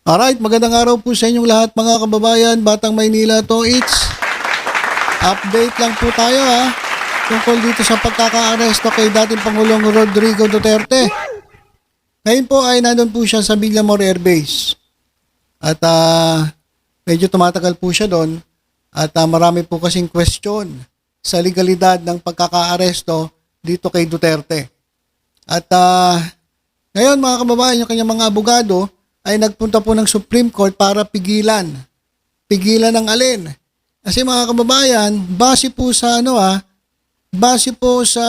Alright, magandang araw po sa inyong lahat mga kababayan, Batang Maynila to. It's update lang po tayo tungkol dito sa pagkaka-aresto kay dating Pangulong Rodrigo Duterte. Ngayon po ay nandun po siya sa Villamor Air Base. At medyo tumatagal po siya doon. At marami po kasing question sa legalidad ng pagkaka-aresto dito kay Duterte. At ngayon mga kababayan, yung kanyang mga abogado ay nagpunta po ng Supreme Court para pigilan. Pigilan ng alin? Kasi mga kababayan, base po sa base po sa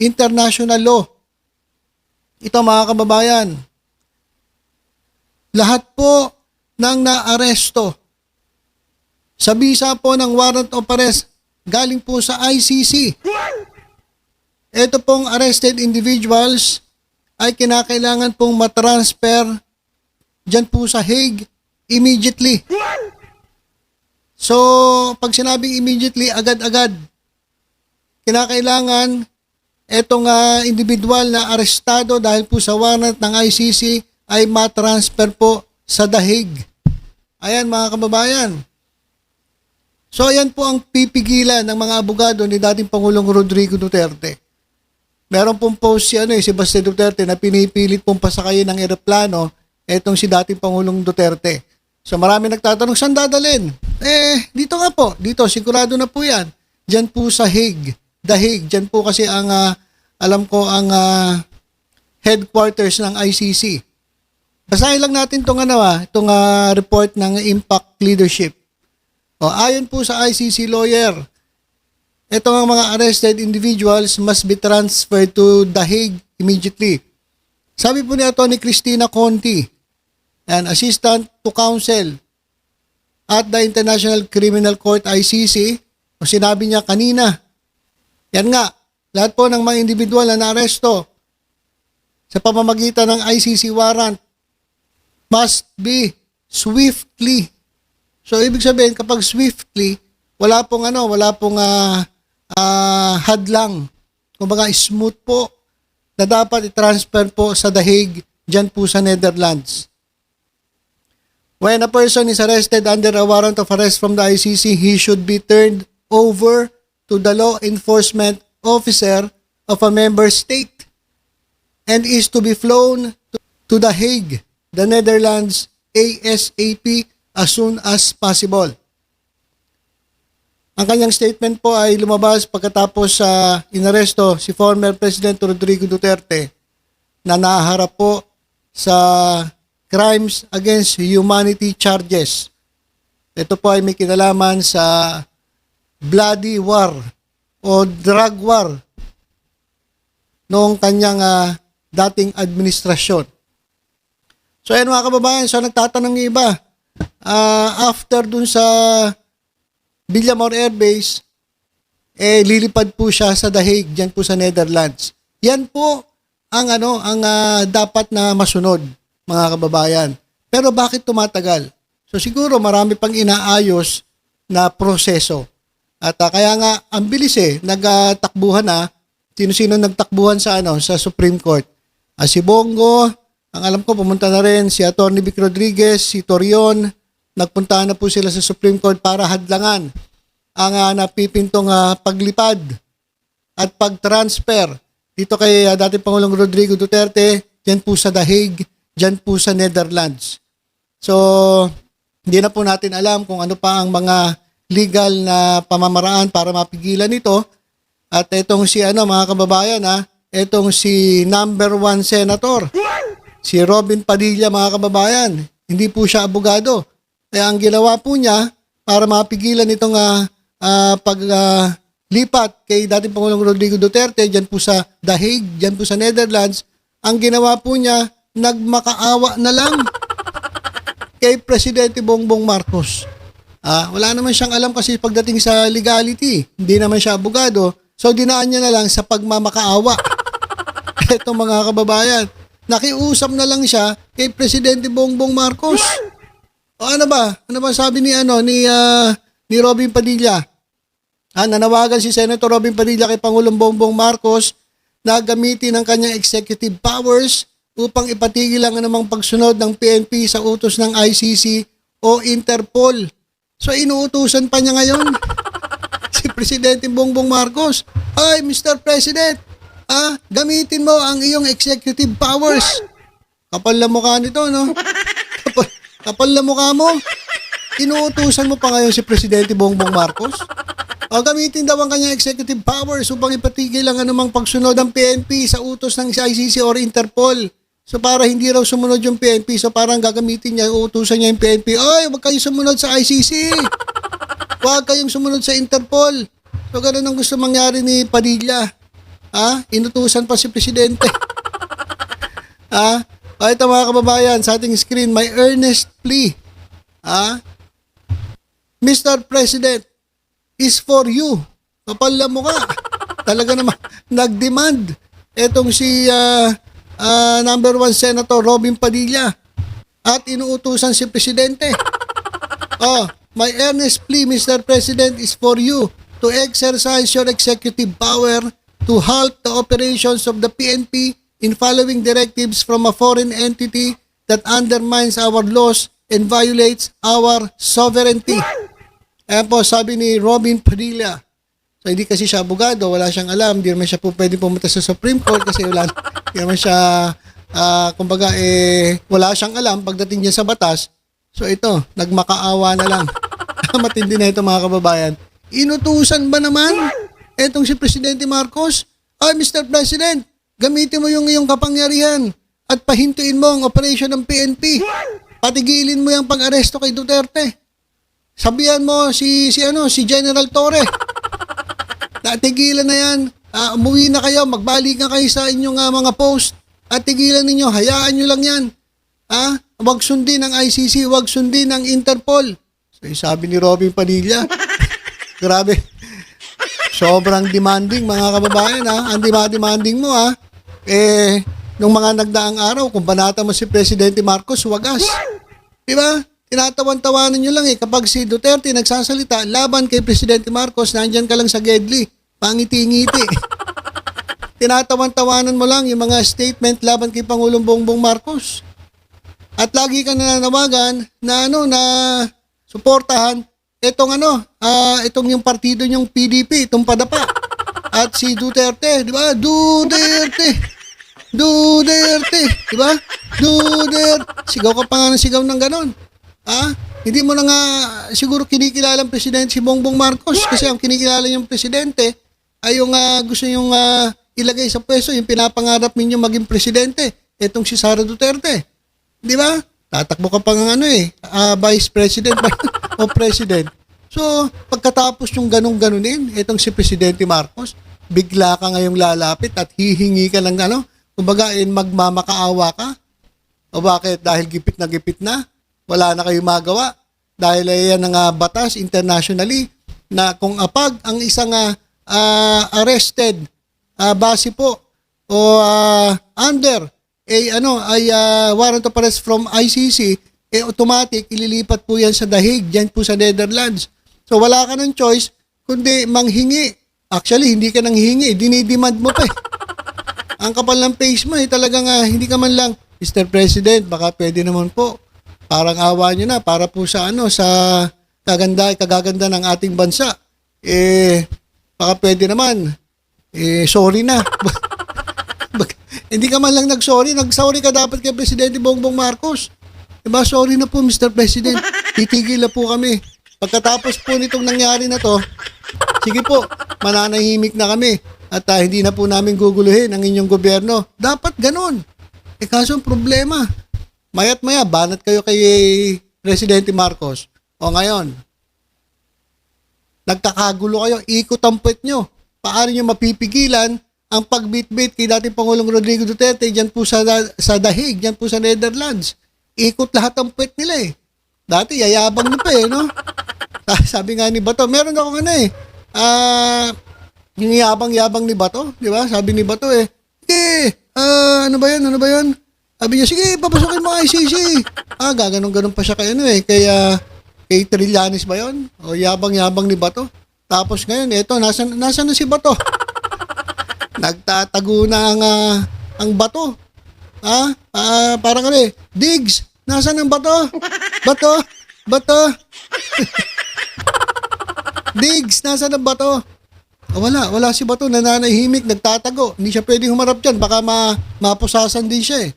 international law. Ito mga kababayan, lahat po ng naaresto sa bisa po ng warrant of arrest galing po sa ICC. Ito pong arrested individuals ay kinakailangan pong matransfer dyan po sa Hague immediately. So, pag sinabing immediately, agad-agad, kinakailangan etong individual na arestado dahil po sa warrant ng ICC ay matransfer po sa The Hague. Ayan mga kababayan. So, ayan po ang pipigilan ng mga abogado ni dating Pangulong Rodrigo Duterte. Meron pong post si Baste Duterte na pinipilit pong pasakayin ng eroplano etong si dating Pangulong Duterte. So marami nagtatanong, saan dadalhin? Dito nga po. Dito, sigurado na po yan. Diyan po sa Hague. The Hague. Diyan po kasi ang, alam ko, ang headquarters ng ICC. Basahin lang natin itong, report ng Impact Leadership. Ayon po sa ICC lawyer, ito ang mga arrested individuals must be transferred to The Hague immediately. Sabi po ni Atty. Cristina Conti, an assistant to counsel at the International Criminal Court ICC, sinabi niya kanina, yan nga, lahat po ng mga individual na naaresto sa pamamagitan ng ICC warrant must be swiftly. So, ibig sabihin, kapag swiftly, wala pong hadlang, kumbaga smooth po, na dapat i-transfer po sa The Hague, dyan po sa Netherlands. When a person is arrested under a warrant of arrest from the ICC, he should be turned over to the law enforcement officer of a member state and is to be flown to The Hague, the Netherlands, ASAP as soon as possible. Ang kanyang statement po ay lumabas pagkatapos inaresto si former President Rodrigo Duterte na naharap po sa crimes against humanity charges. Ito po ay may kinalaman sa bloody war o drug war noong kanyang dating administrasyon. So ayan mga kababayan, so nagtatanong ng iba, after dun sa Villamor Air Base, lilipad po siya sa The Hague, dyan po sa Netherlands. Yan po ang dapat na masunod, mga kababayan. Pero bakit tumatagal? So siguro marami pang inaayos na proseso. At kaya nga ang bilis nagtakbuhan sino-sino nagtakbuhan sa Supreme Court. Si Bongo, ang alam ko pumunta na rin si Atty. Vic Rodriguez, si Torion, nagpunta na po sila sa Supreme Court para hadlangan ang napipintong paglipad at pag-transfer dito kay dating Pangulong Rodrigo Duterte, dyan po sa The Hague, dyan po sa Netherlands. So, hindi na po natin alam kung ano pa ang mga legal na pamamaraan para mapigilan ito. At itong si mga kababayan, itong si number 1 senator, si Robin Padilla mga kababayan, hindi po siya abogado. Kaya ang ginawa po niya para mapigilan itong paglipat kay dating Pangulong Rodrigo Duterte dyan po sa The Hague, dyan po sa Netherlands, ang ginawa po niya, nagmakaawa na lang kay Presidente Bongbong Marcos. Wala naman siyang alam kasi pagdating sa legality, hindi naman siya abogado, so dinaan niya na lang sa pagmamakaawa. Ito mga kababayan, nakiusap na lang siya kay Presidente Bongbong Marcos. Ano ba sabi ni Robin Padilla? Nanawagan si Senator Robin Padilla kay Pangulong Bongbong Marcos na gamitin ang kanyang executive powers upang ipatigil ang anumang pagsunod ng PNP sa utos ng ICC o Interpol. So inuutusan pa niya ngayon si Presidente Bongbong Marcos. Ay, Mr. President, gamitin mo ang iyong executive powers. Kapal na mukha nito, no? Kapal na mukha mo. Inuutusan mo pa ngayon si Presidente Bongbong Marcos. Gamitin daw ang kanyang executive powers upang ipatigil ang anumang pagsunod ng PNP sa utos ng ICC or Interpol. So para hindi raw sumunod yung PNP, so parang gagamitin niya, uutusan niya yung PNP, ay, huwag kayong sumunod sa ICC. Huwag kayong sumunod sa Interpol. So ganun ang gusto mangyari ni Padilla. Inutusan pa si Presidente. Ito mga kababayan, sa ating screen, may earnest plea. Mr. President, is for you. Kapal na mukha. Talaga naman, nag-demand. Etong si number 1 Senator Robin Padilla. At inuutusan si Presidente. My earnest plea, Mr. President, is for you to exercise your executive power to halt the operations of the PNP in following directives from a foreign entity that undermines our laws and violates our sovereignty. Ayan po, sabi ni Robin Padilla. So, hindi kasi siya abogado, wala siyang alam, hindi naman siya po pwede pumunta sa Supreme Court kasi hindi naman siya, wala siyang alam pagdating niya sa batas. So, ito, nagmakaawa na lang. Matindi na ito mga kababayan. Inutusan ba naman etong si Presidente Marcos? Ay, Mr. President, gamitin mo yung iyong kapangyarihan at pahintuin mo ang operation ng PNP. Patigilin mo yung pang-aresto kay Duterte. Sabihan mo si General Torre. Tigilan na yan. Umuwi na kayo, magbalikan kayo sa inyong mga post. At tigilan ninyo, hayaan nyo lang yan. Wag sundin ng ICC, wag sundin ng Interpol. So, sabi ni Robin Padilla. Grabe. Sobrang demanding mga kababayan. Ang demanding mo nung mga nagdaang araw, kung banata mo si Presidente Marcos, wagas. Diba? Tinatawan-tawanan nyo lang kapag si Duterte nagsasalita laban kay Presidente Marcos, nandyan ka lang sa Gedli, pangiti-ngiti. Tinatawan-tawanan mo lang yung mga statement laban kay Pangulong Bongbong Marcos. At lagi ka nananawagan na suportahan itong yung partido nyong PDP, itong PADAPA. At si Duterte, di ba? Duterte, di ba? Duterte. Sigaw ka pa nga ng sigaw ng ganon. Hindi mo na nga siguro kinikilala ang presidente si Bongbong Marcos kasi ang kinikilala yung presidente ay yung gusto yung ilagay sa pwesto, yung pinapangarap ninyo maging presidente, etong si Sara Duterte. Di ba? Tatakbo ka pa ng vice president o president. So, pagkatapos yung ganun-ganunin, etong si Presidente Marcos, bigla ka ngayong lalapit at hihingi ka ng kumbaga magmamakaawa ka. O bakit? Dahil gipit na, wala na kayong magawa. Dahil yan ang batas internationally na kung apag ang isang arrested base po o under warrant of arrest from ICC, automatic ililipat po yan sa The Hague, dyan po sa Netherlands. So wala ka ng choice kundi manghingi. Actually, hindi ka nang hingi, dinidemand mo pa Ang kapal ng face mo talagang hindi ka man lang, Mr. President, baka pwede naman po. Parang awa nyo na para po sa sa kagaganda ng ating bansa. Baka pwede naman. Sorry na. Hindi ka man lang nag-sorry ka dapat kay Presidente Bongbong Marcos. Diba, sorry na po Mr. President. Titigil na po kami. Pagkatapos po nitong nangyari na to, sige po, mananahimik na kami at hindi na po namin guguluhin ang inyong gobyerno. Dapat ganun. Kaso ang problema, mayat maya, banat kayo kay Presidente Marcos. O ngayon, nagkakagulo kayo, ikot ang puwet nyo. Paano nyo mapipigilan ang pagbitbit kay dating Pangulong Rodrigo Duterte dyan po sa The Hague, dyan po sa Netherlands. Ikot lahat ang puwet nila Dati, yayabang na pa no? Sabi nga ni Bato, meron ako yung yabang-yabang ni Bato, di ba? Sabi ni Bato ano ba yan? Sabi niya, sige, papasukin mo ICC. Gaganon-ganon pa siya kay Trillanes ba yun? O yabang-yabang ni Bato. Tapos ngayon, nasan na si Bato? Nagtatago na ang Bato. Parang ano Diggs, nasaan ang bato? Bato? Diggs, nasaan ang bato? Wala si Bato, nananahimik, nagtatago. Hindi siya pwedeng humarap dyan, baka mapusasan din siya eh.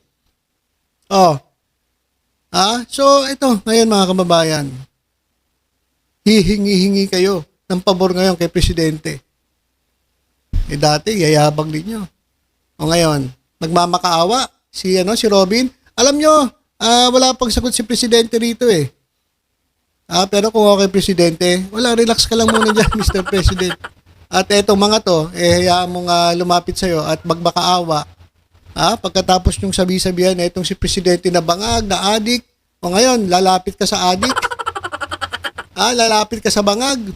So ito, ngayon mga kababayan, hihingi-hingi kayo ng pabor ngayon kay Presidente. Dati, yayabang ninyo. Ngayon, nagmamakaawa si Robin. Alam nyo, wala pang sagot si Presidente rito eh. Pero kung okay Presidente, relax ka lang muna dyan, Mr. President. At etong mga to, hayaan mong lumapit sa'yo at magmakaawa. Pagkatapos yung sabi-sabihan na itong si Presidente na bangag, na adik, o ngayon, lalapit ka sa adik. Lalapit ka sa bangag.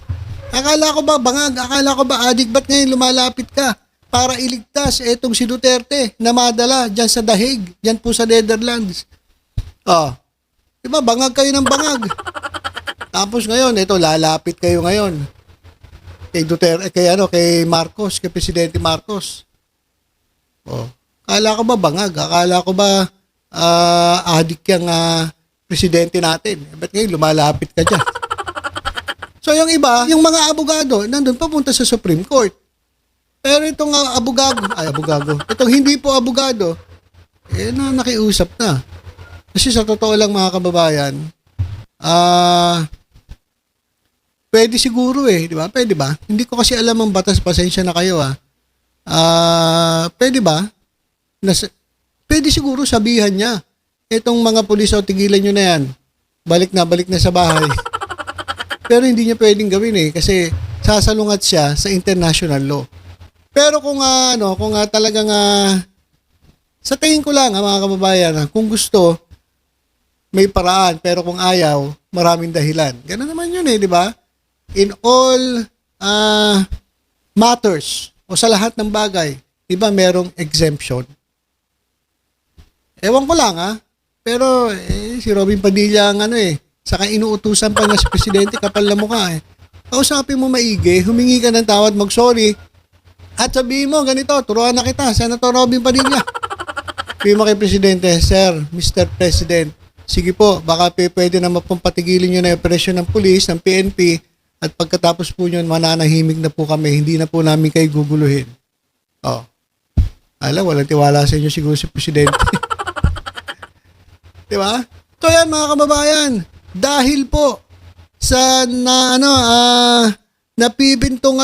Akala ko ba bangag? Akala ko ba adik? Ba't ngayon lumalapit ka? Para iligtas etong si Duterte na madala dyan sa dahig, dyan po sa Netherlands. Diba, bangag kayo ng bangag. Tapos ngayon, ito, lalapit kayo ngayon. Kay Duterte, kay Marcos, kay Presidente Marcos. Akala ko ba bangag? Akala ko ba adik yung presidente natin? Ba't ngayon lumalapit ka dyan? So yung iba, yung mga abogado, nandun papunta sa Supreme Court. Pero itong itong hindi po abogado, nakiusap na. Kasi sa totoo lang mga kababayan, pwede siguro di ba? Pwede ba? Hindi ko kasi alam ang batas, pasensya na kayo pwede ba? Pwede siguro sabihan niya, itong mga pulis tigilan nyo na yan. Balik na sa bahay. Pero hindi niya pwedeng gawin kasi sasalungat siya sa international law. Pero kung talagang sa tingin ko lang mga kababayan, kung gusto may paraan, pero kung ayaw, maraming dahilan. Ganun naman yun di ba? In all matters o sa lahat ng bagay, di ba merong exemption? Ewan ko lang pero si Robin Padilla ang saka inuutusan pa niya sa presidente, kapal na mukha Kausapin mo maigi, humingi ka ng tawad, mag-sorry, at sabihin mo, ganito, turuan na kita, Senator Robin Padilla. Sabihin mo kay Presidente, Sir, Mr. President, sige po, baka pwede na mapapatigilin nyo na yung operasyon ng pulis, ng PNP, at pagkatapos po nyo, mananahimik na po kami, hindi na po namin kayo guguluhin. Walang tiwala sa inyo siguro si Presidente. Diba? So yan mga kababayan, dahil po sa napibintong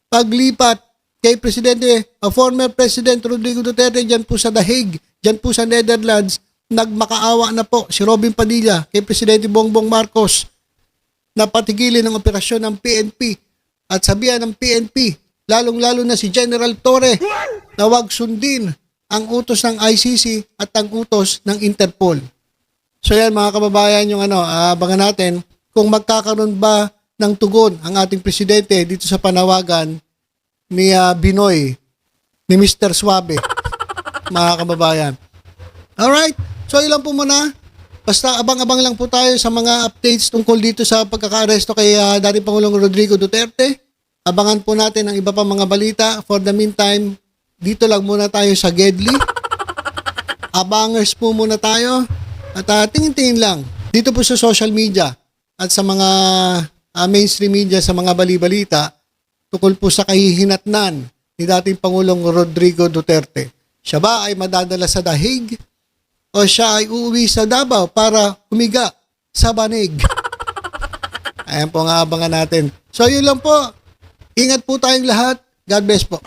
paglipat kay Presidente, former President Rodrigo Duterte dyan po sa Dahig, dyan po sa Netherlands, nagmakaawa na po si Robin Padilla kay Presidente Bongbong Marcos na patigilin ang operasyon ng PNP at sabihan ng PNP, lalong-lalo na si General Torre, na wag sundin ang utos ng ICC at ang utos ng Interpol. So yan mga kababayan, yung abangan natin kung magkakaroon ba ng tugon ang ating presidente dito sa panawagan ni Binoy, ni Mr. Suave, mga kababayan. Alright, so ilan po muna. Basta abang-abang lang po tayo sa mga updates tungkol dito sa pagkaka-aresto kay dating Pangulong Rodrigo Duterte. Abangan po natin ang iba pang mga balita. For the meantime, dito lang muna tayo sa Gedli. Abangers po muna tayo. At tingin-tingin lang dito po sa social media at sa mga mainstream media, sa mga bali-balita tungkol po sa kahihinatnan ni dating Pangulong Rodrigo Duterte. Siya ba ay madadala sa Dahig o siya ay uuwi sa Davao para humiga sa banig? Ayan po nga abangan natin. So yun lang po. Ingat po tayong lahat. God bless po.